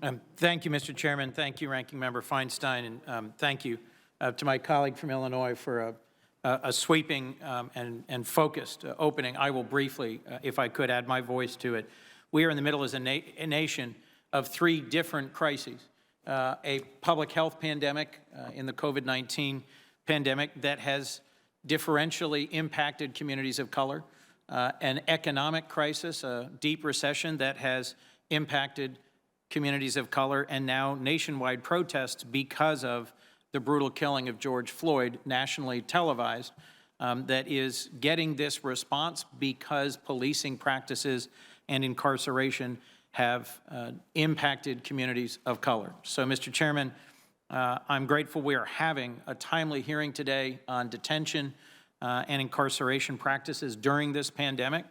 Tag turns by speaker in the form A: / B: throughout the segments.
A: Thank you, Mr. Chairman. Thank you, Ranking Member Feinstein, and thank you to my colleague from Illinois for a sweeping and focused opening. I will briefly, if I could, add my voice to it. We are in the middle as a nation of three different crises. A public health pandemic in the COVID-19 pandemic that has differentially impacted communities of color, an economic crisis, a deep recession that has impacted communities of color, and now nationwide protests because of the brutal killing of George Floyd, nationally televised, that is getting this response because policing practices and incarceration have impacted communities of color. So, Mr. Chairman, I'm grateful we are having a timely hearing today on detention and incarceration practices during this pandemic.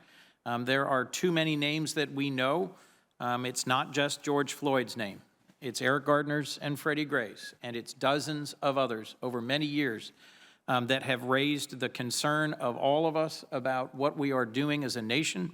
A: There are too many names that we know. It's not just George Floyd's name. It's Eric Gardner's and Freddie Gray's, and it's dozens of others over many years that have raised the concern of all of us about what we are doing as a nation.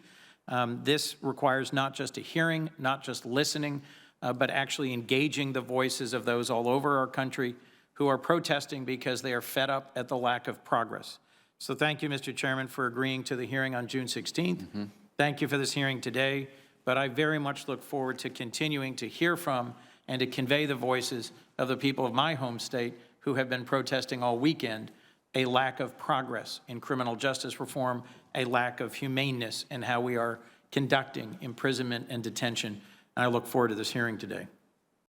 A: This requires not just a hearing, not just listening, but actually engaging the voices of those all over our country who are protesting because they are fed up at the lack of progress. So thank you, Mr. Chairman, for agreeing to the hearing on June 16th. Thank you for this hearing today. But I very much look forward to continuing to hear from and to convey the voices of the people of my home state who have been protesting all weekend a lack of progress in criminal justice reform, a lack of humaneness in how we are conducting imprisonment and detention. And I look forward to this hearing today.